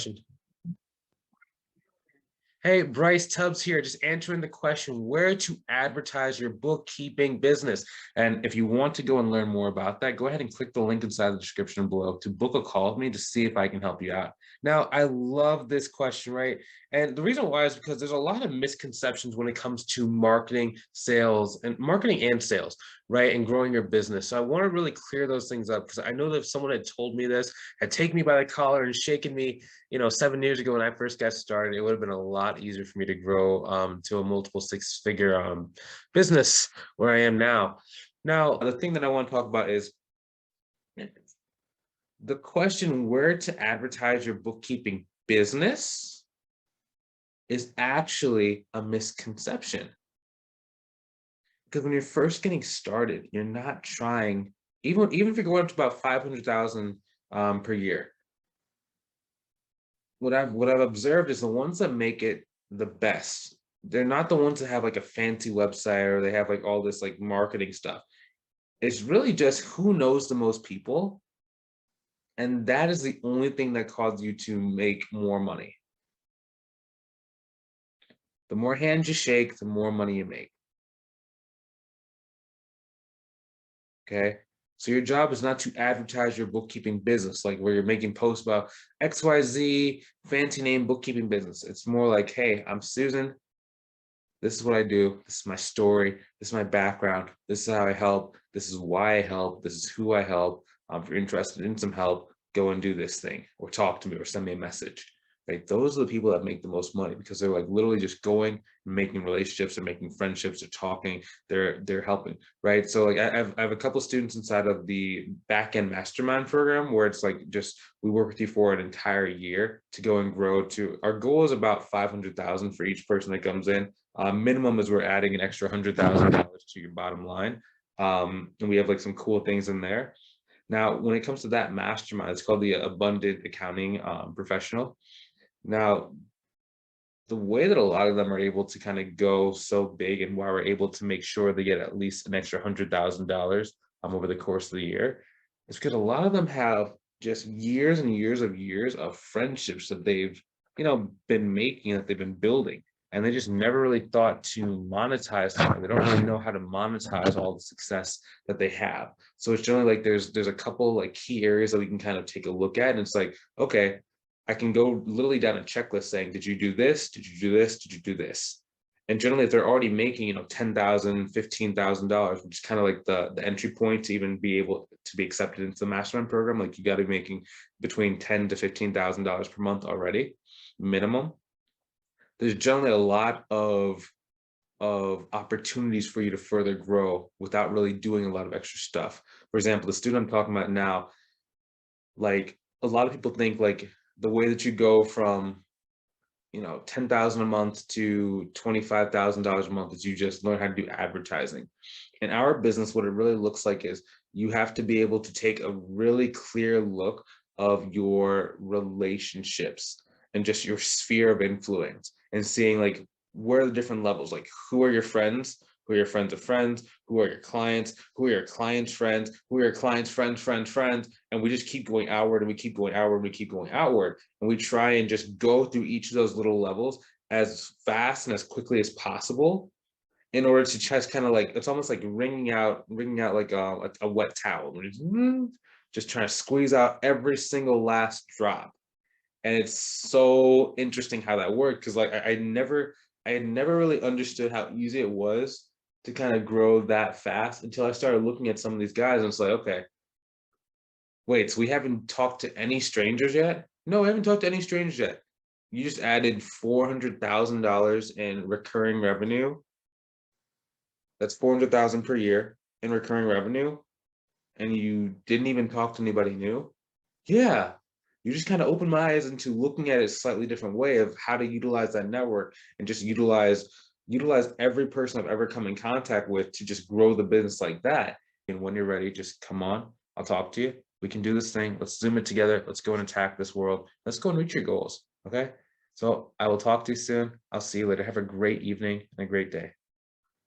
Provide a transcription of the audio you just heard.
question. Hey, Bryce Tubbs here, just answering the question, where to advertise your bookkeeping business. And if you want to go and learn more about that, go ahead and click the link inside the description below to book a call with me to see if I can help you out. Now, I love this question, right? And the reason why is because there's a lot of misconceptions when it comes to marketing, sales, right? And growing your business. So I want to really clear those things up because I know that if someone had told me this, had taken me by the collar and shaken me, 7 years ago when I first got started, it would have been a lot easier for me to grow to a multiple six-figure business where I am now. Now, the thing that I want to talk about is the question where to advertise your bookkeeping business is actually a misconception. Because when you're first getting started, you're not trying, even if you're going up to about 500,000 per year. What I've observed is the ones that make it the best, they're not the ones that have like a fancy website or they have like all this like marketing stuff. It's really just who knows the most people. And that is the only thing that causes you to make more money. The more hands you shake, the more money you make. Okay. So your job is not to advertise your bookkeeping business, like where you're making posts about XYZ fancy name bookkeeping business. It's more like, hey, I'm Susan. This is what I do. This is my story. This is my background. This is how I help. This is why I help. This is who I help. If you're interested in some help, go and do this thing or talk to me or send me a message. Right? Those are the people that make the most money because they're like literally just going and making relationships or making friendships or talking. They're helping, right? So like I have a couple of students inside of the back-end mastermind program where it's like just we work with you for an entire year to go and grow to our goal is about 500,000 for each person that comes in. Minimum is we're adding an extra $100,000 to your bottom line. And we have like some cool things in there. Now, when it comes to that mastermind, it's called the Abundant Accounting Professional. Now, the way that a lot of them are able to kind of go so big and why we're able to make sure they get at least an extra $100,000 over the course of the year is because a lot of them have just years and years of friendships that they've, been making, that they've been building. And they just never really thought to monetize that. They don't really know how to monetize all the success that they have. So it's generally like there's a couple like key areas that we can kind of take a look at. And it's like, okay, I can go literally down a checklist saying, did you do this? Did you do this? Did you do this? And generally, if they're already making, $10,000, $15,000, which is kind of like the entry point to even be able to be accepted into the mastermind program, like you got to be making between $10,000 to $15,000 per month already, minimum. There's generally a lot of opportunities for you to further grow without really doing a lot of extra stuff. For example, the student I'm talking about now, like a lot of people think like the way that you go from, $10,000 a month to $25,000 a month is you just learn how to do advertising. In our business, what it really looks like is you have to be able to take a really clear look of your relationships and just your sphere of influence and seeing like where are the different levels, like who are your friends, who are your friends of friends, who are your clients, who are your clients' friends, who are your clients' friends, and we just keep going outward and we keep going outward and we keep going outward. And we try and just go through each of those little levels as fast and as quickly as possible in order to just kind of like, it's almost like wringing out like a wet towel. Just trying to squeeze out every single last drop. And it's so interesting how that worked because like I had never really understood how easy it was to kind of grow that fast until I started looking at some of these guys and it's like, okay, wait, so we haven't talked to any strangers yet? No, we haven't talked to any strangers yet. You just added $400,000 in recurring revenue. That's 400,000 per year in recurring revenue. And you didn't even talk to anybody new. Yeah. You just kind of opened my eyes into looking at it a slightly different way of how to utilize that network and just utilize every person I've ever come in contact with to just grow the business like that. And when you're ready, just come on, I'll talk to you. We can do this thing. Let's Zoom it together. Let's go and attack this world. Let's go and reach your goals. Okay. So I will talk to you soon. I'll see you later. Have a great evening and a great day.